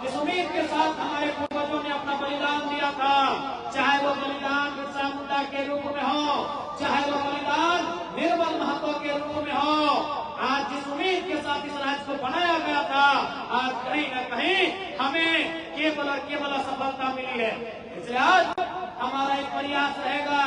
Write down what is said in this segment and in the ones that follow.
जिस उम्मीद के साथ हमारे पूर्वजों ने अपना बलिदान दिया था, चाहे वो बलिदान बिरसा मुंडा के रूप में हो, चाहे वो बलिदान निर्मल महतो के रूप में हो, आज जिस उम्मीद के साथ इस राज्य को बनाया गया था, आज कहीं न कहीं हमें केवल और केवल सफलता मिली है। इसलिए आज हमारा एक प्रयास रहेगा,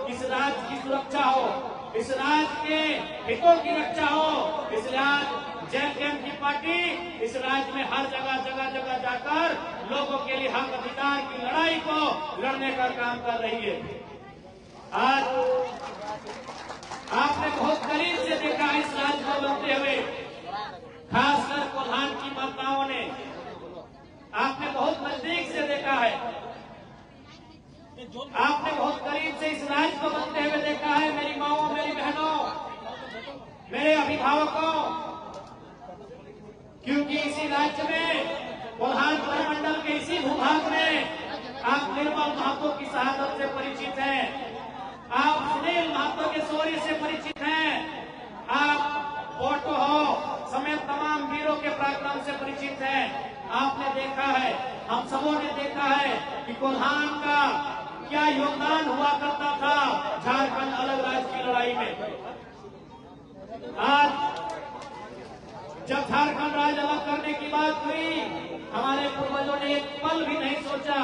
इस राज्य की सुरक्षा हो, इस राज्य के हितों की रक्षा हो। इसलिए आज जेएमएम की पार्टी इस राज्य में हर जगह जाकर लोगों के लिए हक अधिकार की लड़ाई को लड़ने का काम कर रही है। आज आपने बहुत करीब से देखा इस राज्य को बनते हुए, खासकर कोल्हान की माताओं ने आपने बहुत नजदीक से देखा है, आपने बहुत करीब से इस राज्य को बनते हुए देखा है। मेरी माओं, मेरी बहनों, मेरे अभिभावकों, क्योंकि इसी राज्य में कोल्हान परिमंडल के इसी भूभाग में आप निर्मल महतो की शहादत से परिचित हैं, आप सुनील महतो के शौर्य से परिचित हैं, आप फोटो हो समेत तमाम वीरों के पराक्रम से परिचित हैं। आपने देखा है, हम सबों ने देखा है कि कोल्हान का क्या योगदान हुआ करता था झारखंड अलग राज्य की लड़ाई में। आज जब झारखंड राज्य अलग करने की बात हुई, हमारे पूर्वजों ने एक पल भी नहीं सोचा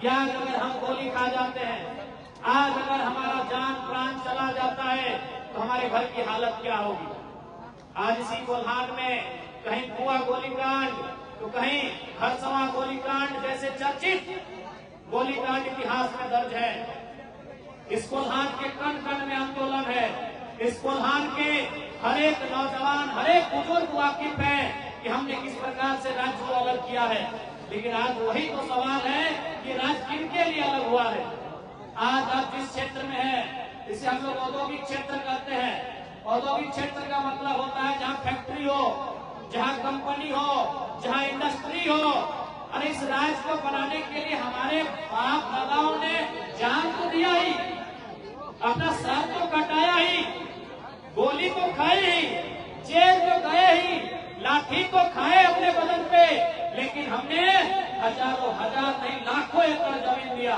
कि आज अगर हम गोली खा जाते हैं, आज अगर हमारा जान प्राण चला जाता है तो हमारे घर की हालत क्या होगी। आज इसी कोल्हान में कहीं कुआ गोलीकांड तो कहीं खरसवा गोलीकांड जैसे चर्चित गोलीकांड इतिहास में दर्ज है। इस कोल्हान के कण कण में आंदोलन है। इस कोल्हान के हर एक नौजवान, हर एक बुजुर्ग वाकिफ है कि हमने किस प्रकार से राज्य को अलग किया है। लेकिन आज वही तो सवाल है कि राज्य किनके लिए अलग हुआ है। आज आप जिस क्षेत्र में है, इसे हम लोग औद्योगिक क्षेत्र कहते हैं। औद्योगिक क्षेत्र का मतलब होता है जहाँ फैक्ट्री हो, जहाँ कंपनी हो, जहाँ इंडस्ट्री हो। और इस राज्य को बनाने के लिए हमारे बाप दादाओं ने जान तो दिया ही, अपना सर तो कटाया ही, गोली तो खाई ही, जेल तो गए ही, लाठी तो खाए अपने बदन पे, लेकिन हमने हजारों हजार नहीं लाखों एकड़ जमीन दिया।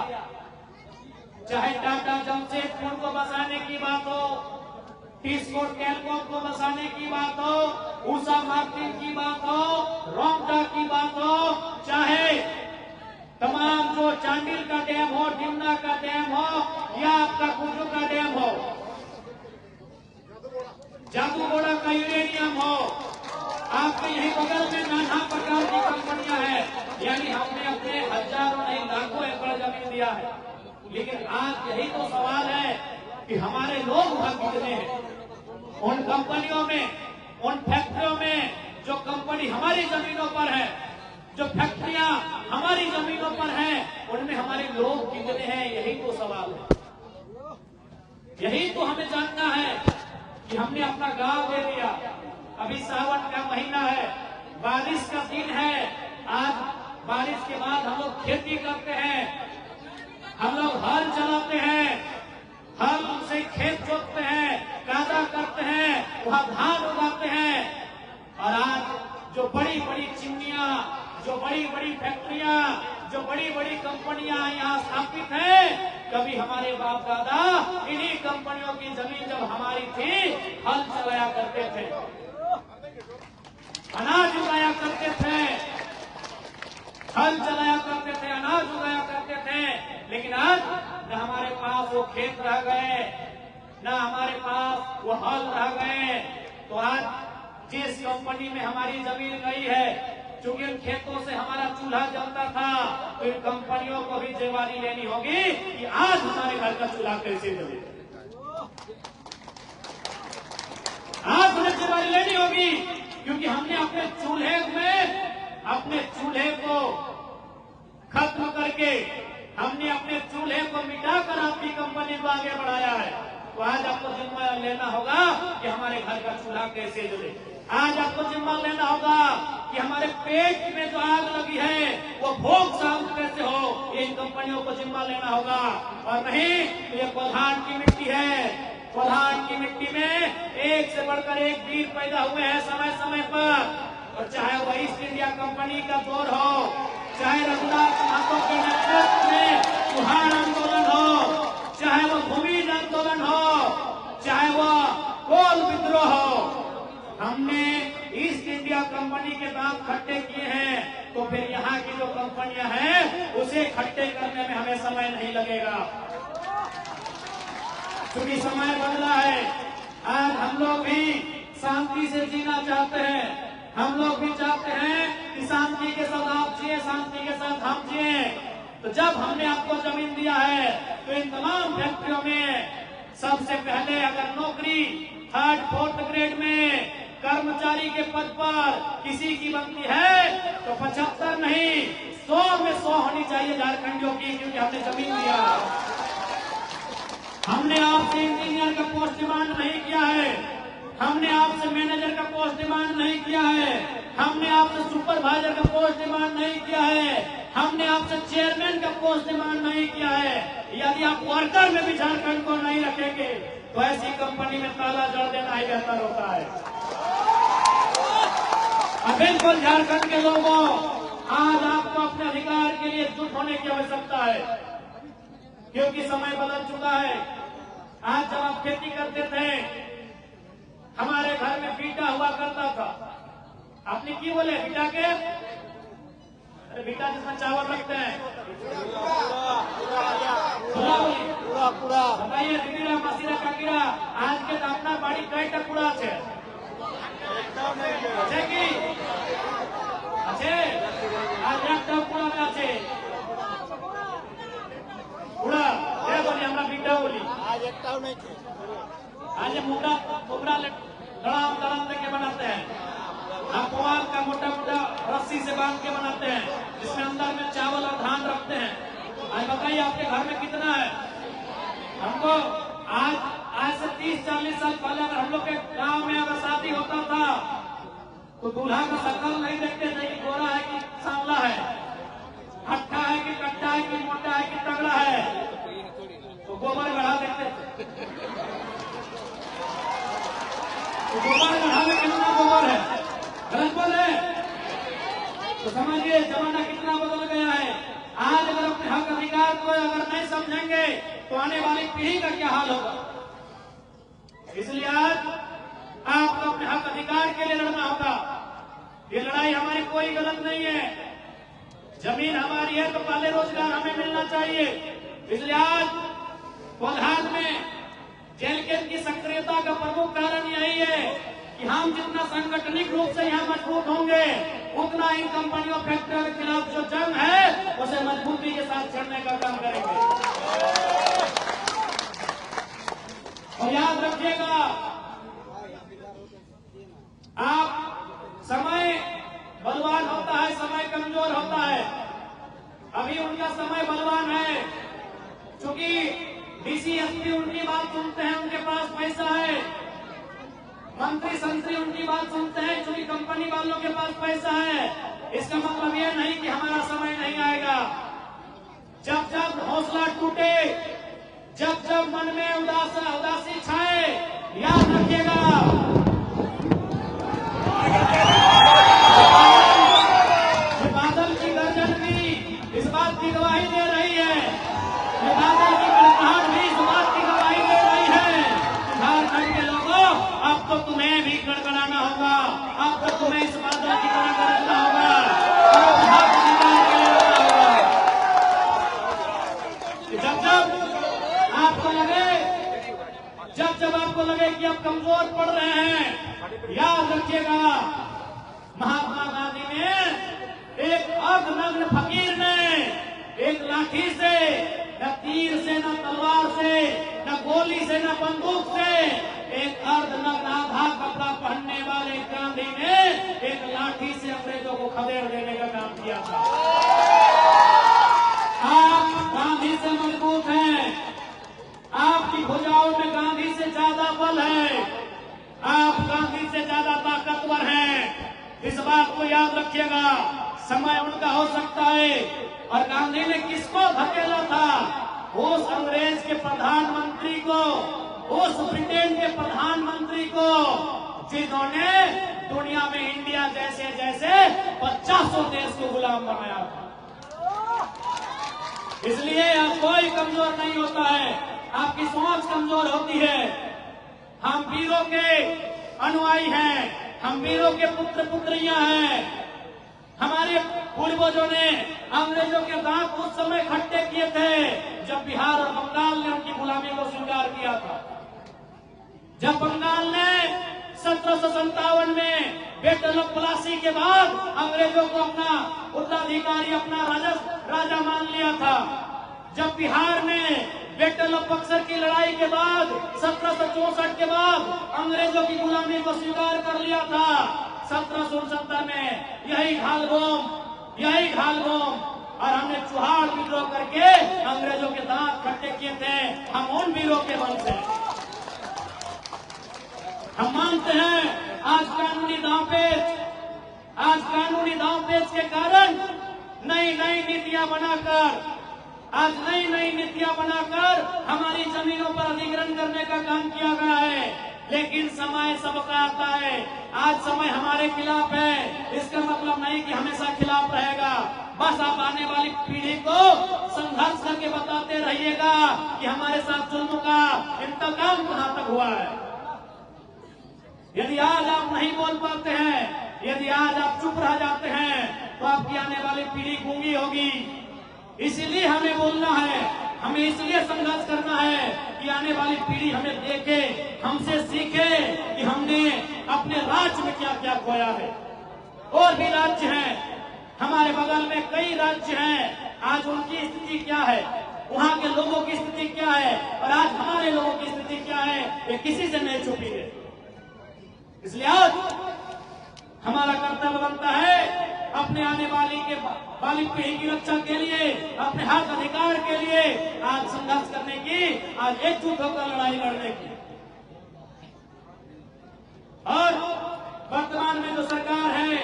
चाहे टाटा जमशेदपुर को बसाने की बात हो, टीस्कोट कैलकॉम को बसाने की बात हो, ऊषा मार्टिन की बात हो, रोमटा की बात हो, चाहे तमाम जो चांडिल का डैम हो, डिमना का डैम हो, या आपका कुजू का डैम हो, जादूगोड़ा का यूरेनियम हो, आपके यही बगल में नाना प्रकार की कंपनियां हैं। यानी हमने अपने हजारों नहीं लाखों एकड़ जमीन दिया है। लेकिन आज यही तो सवाल है कि हमारे लोग वहां कितने हैं। उन कंपनियों में, उन फैक्ट्रियों में जो कंपनी हमारी जमीनों पर है, जो फैक्ट्रियां हमारी जमीनों पर हैं, उनमें हमारे लोग कितने हैं, यही तो सवाल है। यही तो हमें जानना है कि हमने अपना गांव दे दिया। अभी सावन का महीना है, बारिश का दिन है। आज बारिश के बाद हम लोग खेती करते हैं, हम लोग हल चलाते हैं, हल से खेत जोतते हैं, कादा करते हैं, वहां धान उगाते हैं। और आज जो बड़ी बड़ी चिमनियां, जो बड़ी बड़ी फैक्ट्रियां, जो बड़ी बड़ी कंपनियां यहाँ स्थापित हैं, कभी हमारे बाप दादा इन्हीं कंपनियों की जमीन जब हमारी थी, हल चलाया करते थे, अनाज उगाया करते थे, हल चलाया करते थे, अनाज उगाया करते थे। लेकिन आज न हमारे पास वो खेत रह गए, न हमारे पास वो हल रह गए। तो आज जिस कंपनी में हमारी जमीन गई है, चूंकि इन खेतों से हमारा चूल्हा जलता था, तो इन कंपनियों को भी जिम्मेदारी लेनी होगी कि आज हमारे घर का चूल्हा कैसे जले। आज उन्हें जिम्मेदारी लेनी होगी, क्योंकि हमने अपने चूल्हे को खत्म करके, हमने अपने चूल्हे को मिटाकर आपकी कंपनी को आगे बढ़ाया है। तो आज आपको जिम्मा लेना होगा कि हमारे घर का चूल्हा कैसे जले। आज आपको जिम्मा लेना होगा कि हमारे पेट में जो आग लगी है वो भोग शांत कैसे हो, इन कंपनियों को जिम्मा लेना होगा। और नहीं तो ये कोल्हान की मिट्टी है, कोल्हान की मिट्टी में एक से बढ़कर एक वीर पैदा हुए हैं समय समय पर। और चाहे वो ईस्ट इंडिया कंपनी का दौर हो, चाहे रघुनाथ महतो के नेतृत्व में कुहाड़ आंदोलन हो, चाहे वो भूमि आंदोलन हो, चाहे वो कोल विद्रोह हो, हमने ईस्ट इंडिया कंपनी के दांत खट्टे किए हैं, तो फिर यहाँ की जो कंपनियां हैं उसे खट्टे करने में हमें समय नहीं लगेगा। क्योंकि समय बदला है। आज हम लोग भी शांति से जीना चाहते हैं। हम लोग भी चाहते हैं कि शांति के साथ आप जिए, शांति के साथ हम जिए। तो जब हमने आपको जमीन दिया है तो इन तमाम फैक्ट्रियों में सबसे पहले अगर नौकरी 3rd 4th ग्रेड में कर्मचारी के पद पर किसी की बनती है तो 75 नहीं 100 में 100 होनी चाहिए झारखंडियों की, क्योंकि हमने जमीन दिया। हमने आपसे इंजीनियर का पोस्ट डिमांड नहीं किया है, हमने आपसे मैनेजर का पोस्ट डिमांड नहीं किया है, हमने आपसे सुपरवाइजर का पोस्ट डिमांड नहीं किया है, हमने आपसे चेयरमैन का पोस्ट डिमांड नहीं किया है। यदि आप वर्कर में भी झारखंड को नहीं रखेंगे तो ऐसी कंपनी में ताला जड़ देना ही बेहतर होता है। अब बिल्कुल झारखंड के लोगों, आज आपको अपने अधिकार के लिए एकजुट होने की आवश्यकता है, क्योंकि समय बदल चुका है। आज जब आप खेती करते थे, हमारे घर में बीटा हुआ करता था। आपने की बोले बीटा के? अरे बीटा जिसमें चावल रखते हैं, पूरा बताइए दीदी मसीरा काकीरा आज के अपना बाड़ी कई टुकड़ा है अच्छे आज एक टुकड़ा में अच्छे पूरा बोली हमारा बीटा बोली आज एक नहीं थे। आज मुबरा दड़ाम के बनाते हैं, पुआल का मोटा मोटा रस्सी से बांध के बनाते हैं, जिसमें अंदर में चावल और धान रखते हैं। आज बताइए आपके घर में कितना है? हमको आज से 30-40 साल पहले अगर हम लोग के गांव में अगर शादी होता था तो दूल्हा का शक्ल नहीं देखते थे कि गोरा है कि सांवला है, हट्टा है कि कट्टा है कि मोटा है कि तगड़ा है, तो गोबर गढ़ा देते थे। तो गोबर गढ़ा में कितना गोबर है? गलत बोले तो समझिए जमाना कितना बदल गया है। आज अगर अपने हक अधिकार को अगर नहीं समझेंगे तो आने वाली पीढ़ी का क्या हाल होगा। इसलिए आज आपको अपने हक अधिकार के लिए लड़ना होगा। ये लड़ाई हमारी कोई गलत नहीं है। जमीन हमारी है तो पहले रोजगार हमें मिलना चाहिए। इसलिए आज कोल्हार में जेल केंद्र की सक्रियता का प्रमुख कारण यही है कि हम जितना संगठनिक रूप से यहाँ मजबूत होंगे उतना इन कंपनियों फैक्ट्रियों के खिलाफ जो जंग है उसे मजबूती के साथ छेड़ने का काम करेंगे। और याद रखिएगा, आप समय बलवान होता है, समय कमजोर होता है। अभी उनका समय बलवान है, क्योंकि डीसी एसपी उनकी बात सुनते हैं, उनके पास पैसा है। मंत्री संतरी उनकी बात सुनते हैं, क्योंकि कंपनी वालों के पास पैसा है। इसका मतलब ये नहीं कि हमारा समय नहीं आएगा। जब जब हौसला टूटे, जब जब मन में उदासी छाए, याद रखिएगा बादल की गर्जन भी इस बात की गवाही दे रही है, बादल की गड़गड़ाहट भी इस बात की गवाही दे रही है। झारखंड के लोगों, अब तो तुम्हें भी गड़गड़ाना होगा, अब तो तुम्हें इस बादल की तरह गरजना होगा, जब आपको लगे कि आप कमजोर पड़ रहे हैं, याद रखिएगा महात्मा गांधी ने एक अर्धनग्न फकीर ने एक लाठी से, न तीर से, न तलवार से, न गोली से, न बंदूक से, एक अर्धनग्न आधा कपड़ा पहनने वाले गांधी ने एक लाठी से अंग्रेजों को खदेड़ देने का काम किया था। आप गांधी से मजबूत हैं, आपकी भुजाओं में गांधी से ज्यादा बल है, आप गांधी से ज्यादा ताकतवर हैं। इस बात को याद रखिएगा। समय उनका हो सकता है। और गांधी ने किसको धकेला था? उस अंग्रेज के प्रधानमंत्री को, उस ब्रिटेन के प्रधानमंत्री को, जिन्होंने दुनिया में इंडिया जैसे 50 देश को गुलाम बनाया था। इसलिए अब कोई कमजोर नहीं होता है, आपकी सोच कमजोर होती है। हम वीरों के अनुयायी हैं, हम वीरों के पुत्र पुत्रियां हैं। हमारे पूर्वजों ने अंग्रेजों के दांत उस समय खट्टे किए थे जब बिहार और बंगाल ने उनकी गुलामी को स्वीकार किया था। जब बंगाल ने 1757 में बैटल ऑफ प्लासी के बाद अंग्रेजों को अपना उत्तराधिकारी, अपना राजा मान लिया था। जब बिहार ने बैटल ऑफ बक्सर की लड़ाई के बाद 1764 के बाद अंग्रेजों की गुलामी को स्वीकार कर लिया था। 1769 में यही घालगोम और हमने चुहाड़ विद्रोह करके अंग्रेजों के दांत खट्टे किए थे। हम उन वीरों के वंश हैं। हम मानते हैं आज कानूनी दांवपेच के कारण नई नई नीतियां बनाकर हमारी जमीनों पर अधिग्रहण करने का काम किया गया है। लेकिन समय सबका आता है। आज समय हमारे खिलाफ है, इसका मतलब नहीं कि हमेशा खिलाफ रहेगा। बस आप आने वाली पीढ़ी को संघर्ष करके बताते रहिएगा कि हमारे साथ जुल्म का इंतकाम कहां तक हुआ है। यदि आज आप नहीं बोल पाते हैं, यदि आज आप चुप रह जाते हैं, तो आपकी आने वाली पीढ़ी गूंगी होगी। इसीलिए हमें बोलना है, हमें इसलिए संघर्ष करना है कि आने वाली पीढ़ी हमें देखे, हमसे सीखे कि हमने अपने राज्य में क्या क्या खोया है। और भी राज्य हैं, हमारे बगल में कई राज्य हैं, आज उनकी स्थिति क्या है, वहां के लोगों की स्थिति क्या है और आज हमारे लोगों की स्थिति क्या है, ये किसी से नहीं छुपी है। इसलिए आज हमारा कर्तव्य बनता है अपने आने वाली पीढ़ी की रक्षा के लिए, अपने हक अधिकार के लिए आज संघर्ष करने की, आज एकजुट होकर लड़ाई लड़ने की। और वर्तमान में जो सरकार है,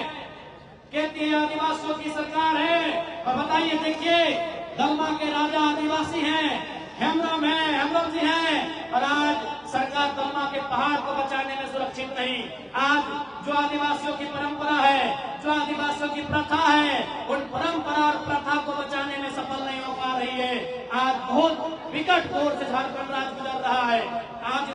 कहती है आदिवासियों की सरकार है। और बताइए, देखिए, दलमा के राजा आदिवासी हैं, हेमरम जी हैं, और आज सरकार दलमा के पहाड़ को बचाने में सुरक्षित नहीं। आज जो आदिवासियों की परंपरा है, जो आदिवासियों की प्रथा है, उन परंपरा और प्रथा को बचाने में सफल नहीं हो पा रही है। आज बहुत विकट दौर से झारखंड राज्य गुजर रहा है। आज